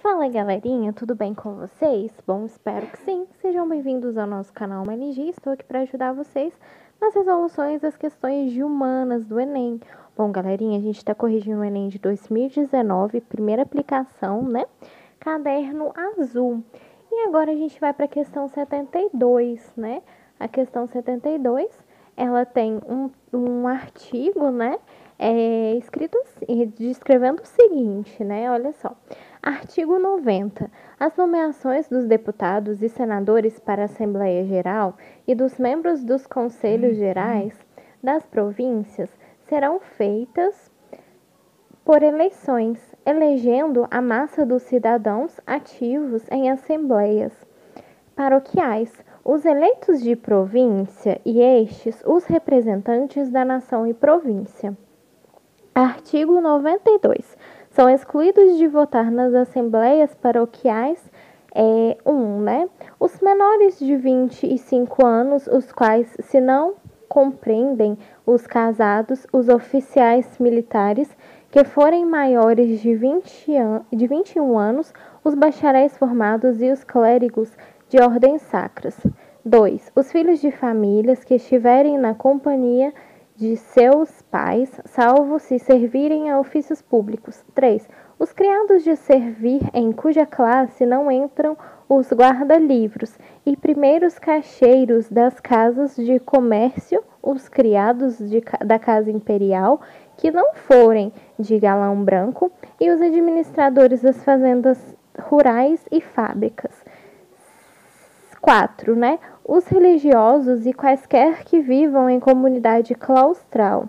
Fala galerinha, tudo bem com vocês? Bom, espero que sim. Sejam bem-vindos ao nosso canal MNG. Estou aqui para ajudar vocês nas resoluções das questões de humanas do Enem. Bom, galerinha, a gente está corrigindo o Enem de 2019, primeira aplicação, né? Caderno azul. E agora a gente vai para a questão 72, né? A questão 72, ela tem um artigo, né? Escrito assim, descrevendo o seguinte, né? Olha só. Artigo 90. As nomeações dos deputados e senadores para a Assembleia Geral e dos membros dos Conselhos Gerais das províncias serão feitas por eleições, elegendo a massa dos cidadãos ativos em assembleias paroquiais, os eleitos de província e estes os representantes da nação e província. Artigo 92. São excluídos de votar nas assembleias paroquiais né? Os menores de 25 anos, os quais, se não compreendem os casados, os oficiais militares que forem maiores de 21 anos, os bacharéis formados e os clérigos de ordens sacras. 2. Os filhos de famílias que estiverem na companhia de seus pais, salvo se servirem a ofícios públicos. 3. Os criados de servir em cuja classe não entram os guarda-livros e primeiros caixeiros das casas de comércio, os criados da casa imperial, que não forem de galão branco, e os administradores das fazendas rurais e fábricas. 4, né? Os religiosos e quaisquer que vivam em comunidade claustral.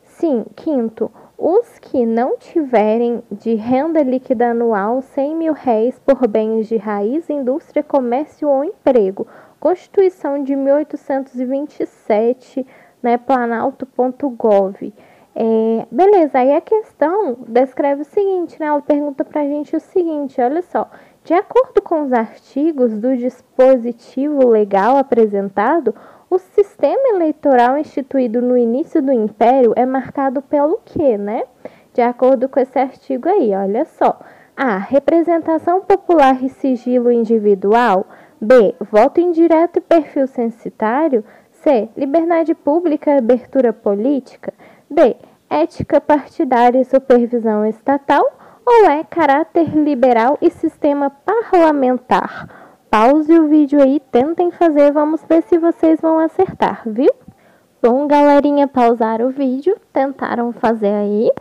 Sim, 5. Os que não tiverem de renda líquida anual 100 mil réis por bens de raiz, indústria, comércio ou emprego. Constituição de 1827, né? Planalto.gov. Beleza, aí a questão descreve o seguinte, né? Ela pergunta pra gente o seguinte, olha só. De acordo com os artigos do dispositivo legal apresentado, o sistema eleitoral instituído no início do Império é marcado pelo quê, né? De acordo com esse artigo aí, olha só. A. Representação popular e sigilo individual. B. Voto indireto e perfil censitário. C. Liberdade pública e abertura política. D. Ética partidária e supervisão estatal. Ou é caráter liberal e sistema parlamentar? Pause o vídeo aí, tentem fazer, vamos ver se vocês vão acertar, viu? Bom, galerinha, pausaram o vídeo, tentaram fazer aí.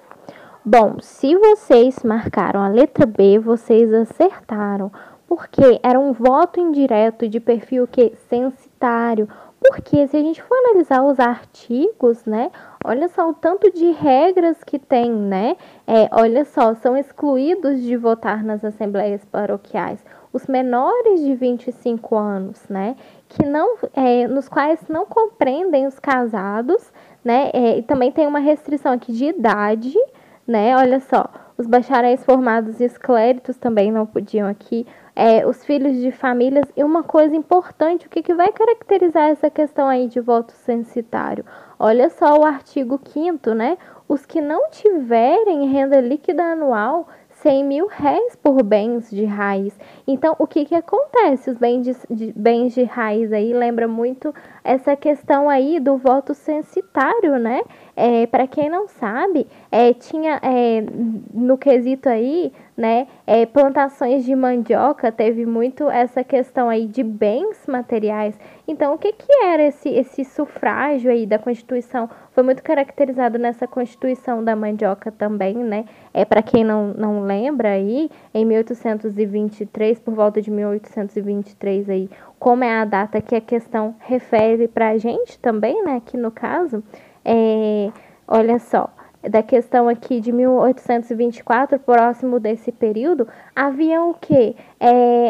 Bom, se vocês marcaram a letra B, vocês acertaram, porque era um voto indireto de perfil que censitário. Porque se a gente for analisar os artigos, né? Olha só o tanto de regras que tem, né? Olha só, são excluídos de votar nas assembleias paroquiais os menores de 25 anos, né? Que não, nos quais não compreendem os casados, né? E também tem uma restrição aqui de idade, né? Olha só, os bacharéis formados e os clérigos também não podiam aqui. Os filhos de famílias, e uma coisa importante, o que vai caracterizar essa questão aí de voto censitário? Olha só o artigo 5º, né? Os que não tiverem renda líquida anual 100 mil réis por bens de raiz. Então, o que acontece? Os bens de raiz aí lembra muito essa questão aí do voto censitário, né? Para quem não sabe, tinha no quesito aí, né? Plantações de mandioca, teve muito essa questão aí de bens materiais. Então, o que era esse sufrágio aí da Constituição? Foi muito caracterizado nessa Constituição da mandioca também, né? Para quem não lembra aí, em 1823, por volta de 1823 aí, como é a data que a questão refere para a gente também, né? Aqui no caso, olha só, da questão aqui de 1824, próximo desse período, havia o quê?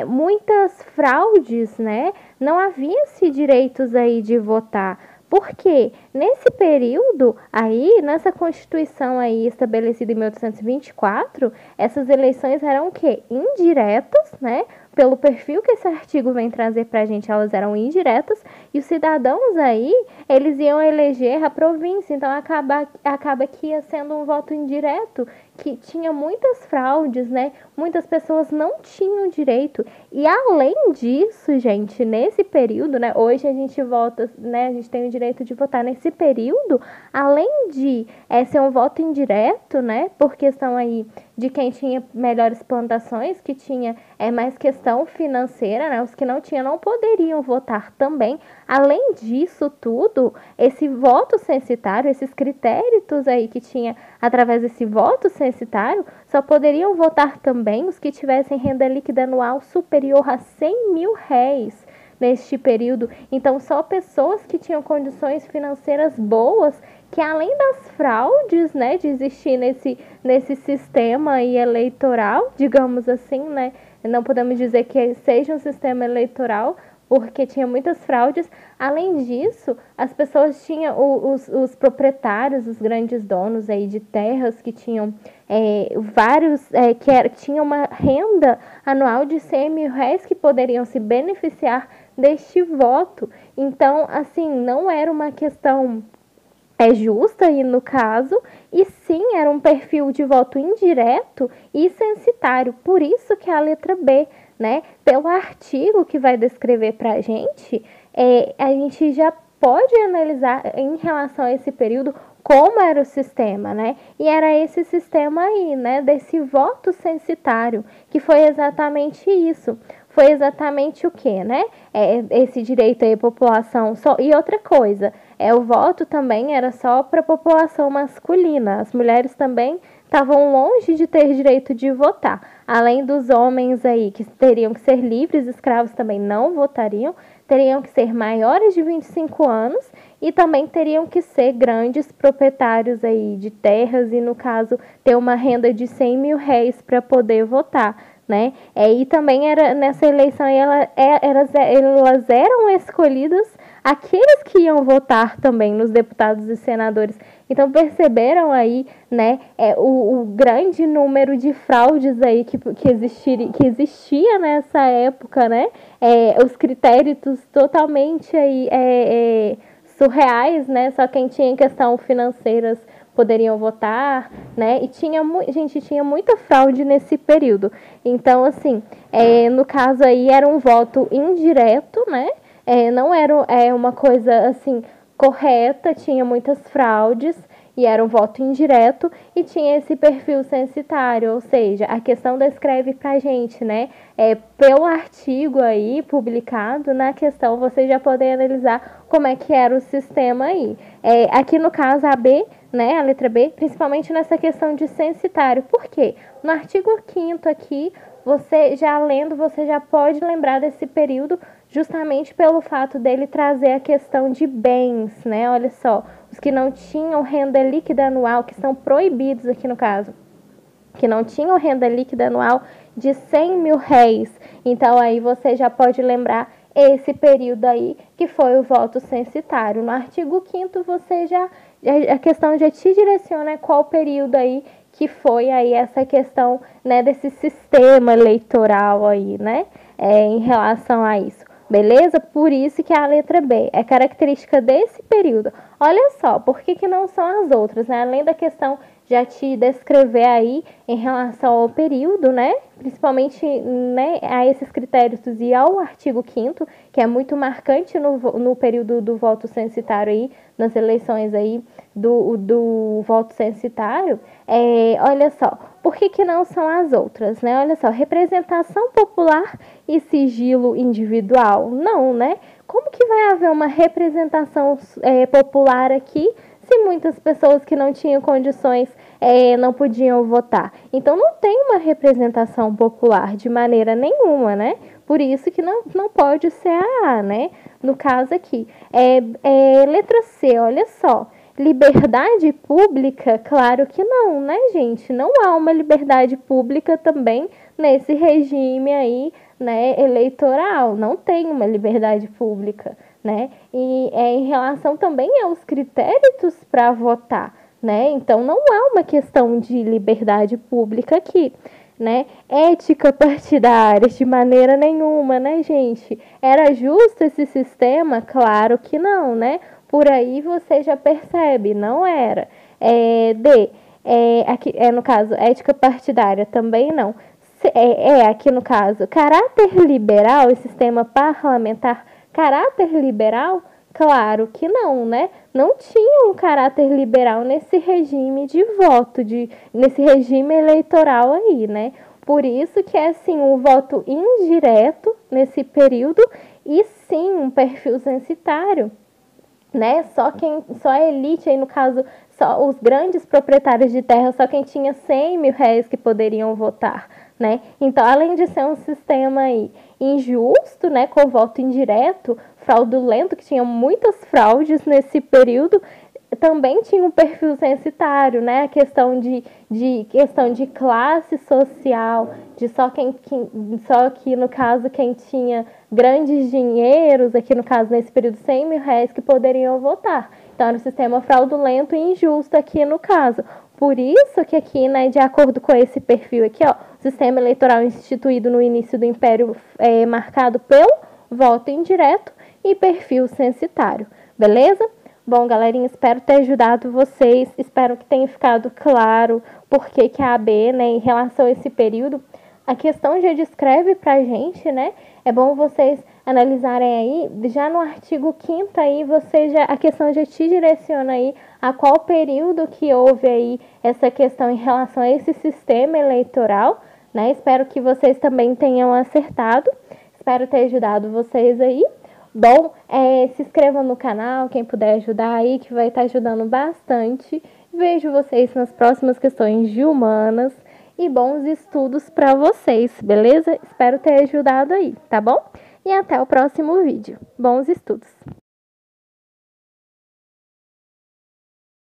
Muitas fraudes, né? Não havia-se direitos aí de votar. Porque nesse período aí, nessa Constituição aí estabelecida em 1824, essas eleições eram o quê? Indiretas, né? Pelo perfil que esse artigo vem trazer para a gente, elas eram indiretas, e os cidadãos aí, eles iam eleger a província, então acaba que ia sendo um voto indireto, que tinha muitas fraudes, né? Muitas pessoas não tinham direito. E além disso, gente, nesse período, né? Hoje a gente vota, né? A gente tem o direito de votar nesse período, além de ser um voto indireto, né? Por questão aí de quem tinha melhores plantações, que tinha mais questão financeira, né? Os que não tinham não poderiam votar também. Além disso tudo, esse voto censitário, esses critérios aí que tinha através desse voto censitário, só poderiam votar também os que tivessem renda líquida anual superior a R$ 100.000 neste período. Então, só pessoas que tinham condições financeiras boas, que além das fraudes, né, de existir nesse sistema aí eleitoral, digamos assim, né, não podemos dizer que seja um sistema eleitoral, porque tinha muitas fraudes. Além disso, as pessoas tinham os proprietários, os grandes donos aí de terras que tinham vários, tinham uma renda anual de R$ 100.000 que poderiam se beneficiar deste voto. Então, assim, não era uma questão justa aí no caso, e sim era um perfil de voto indireto e censitário. Por isso que a letra B, né, pelo artigo que vai descrever para a gente já pode analisar em relação a esse período como era o sistema, né? E era esse sistema aí, né, desse voto censitário, que foi exatamente isso. Foi exatamente o que, né? Esse direito aí à população. E outra coisa, o voto também era só para a população masculina. As mulheres também estavam longe de ter direito de votar. Além dos homens aí que teriam que ser livres, escravos também não votariam, teriam que ser maiores de 25 anos e também teriam que ser grandes proprietários aí de terras e, no caso, ter uma renda de R$ 100.000 para poder votar, né? E também era nessa eleição elas eram escolhidas aqueles que iam votar também nos deputados e senadores. Então perceberam aí, né, o grande número de fraudes aí que existia nessa época, né? Os critérios totalmente aí surreais, né? Só quem tinha questão financeiras poderiam votar, né? E tinha muita fraude nesse período. Então, assim, no caso aí era um voto indireto, né? Não era uma coisa assim correta, tinha muitas fraudes e era um voto indireto e tinha esse perfil censitário, ou seja, a questão descreve pra gente, né? Pelo artigo aí publicado, na questão você já pode analisar como é que era o sistema aí. Aqui no caso a B, né, a letra B, principalmente nessa questão de censitário. Por quê? No artigo 5º aqui, você já pode lembrar desse período justamente pelo fato dele trazer a questão de bens, né? Olha só, os que não tinham renda líquida anual, que são proibidos aqui no caso, que não tinham renda líquida anual de R$ 100.000. Então, aí você já pode lembrar esse período aí, que foi o voto censitário. No artigo 5º, a questão já te direciona qual período aí que foi aí essa questão, né, desse sistema eleitoral aí, né, em relação a isso. Beleza? Por isso que a letra B é característica desse período. Olha só, por que não são as outras, né? Além da questão já te descrever aí em relação ao período, né? Principalmente, né, a esses critérios e ao artigo 5º, que é muito marcante no período do voto censitário aí, nas eleições aí do voto censitário. Olha só, por que não são as outras, né? Olha só, representação popular e sigilo individual. Não, né? Como que vai haver uma representação popular aqui se muitas pessoas que não tinham condições não podiam votar? Então não tem uma representação popular de maneira nenhuma, né? Por isso que não pode ser a A, né? No caso aqui. Letra C, olha só. Liberdade pública? Claro que não, né, gente? Não há uma liberdade pública também nesse regime aí, né, eleitoral. Não tem uma liberdade pública, né? E em relação também aos critérios para votar, né? Então não há uma questão de liberdade pública aqui, né? Ética partidária de maneira nenhuma, né, gente? Era justo esse sistema? Claro que não, né? Por aí você já percebe, não era. D. aqui, no caso, ética partidária também não. Aqui no caso, caráter liberal e sistema parlamentar, caráter liberal, claro que não, né? Não tinha um caráter liberal nesse regime de voto, nesse regime eleitoral aí, né? Por isso que é, assim, um voto indireto nesse período e, sim, um perfil censitário, né? Só a elite, aí no caso, só os grandes proprietários de terra, só quem tinha 100 mil réis que poderiam votar, né? Então, além de ser um sistema aí injusto, né, com voto indireto, fraudulento, que tinha muitas fraudes nesse período, também tinha um perfil censitário, né? A questão questão de classe social, de só que no caso quem tinha grandes dinheiros, aqui no caso nesse período 100 mil réis que poderiam votar. Então era um sistema fraudulento e injusto aqui no caso. Por isso que aqui, né, de acordo com esse perfil aqui, ó, o sistema eleitoral instituído no início do Império é marcado pelo voto indireto e perfil censitário, beleza? Bom, galerinha, espero ter ajudado vocês, espero que tenha ficado claro por que a AB, né, em relação a esse período, a questão já descreve pra gente, né, é bom vocês analisarem aí, já no artigo 5º aí, a questão já te direciona aí a qual período que houve aí essa questão em relação a esse sistema eleitoral, né, espero que vocês também tenham acertado, espero ter ajudado vocês aí. Bom, se inscrevam no canal, quem puder ajudar aí, que vai estar ajudando bastante. Vejo vocês nas próximas questões de humanas e bons estudos para vocês, beleza? Espero ter ajudado aí, tá bom? E até o próximo vídeo. Bons estudos!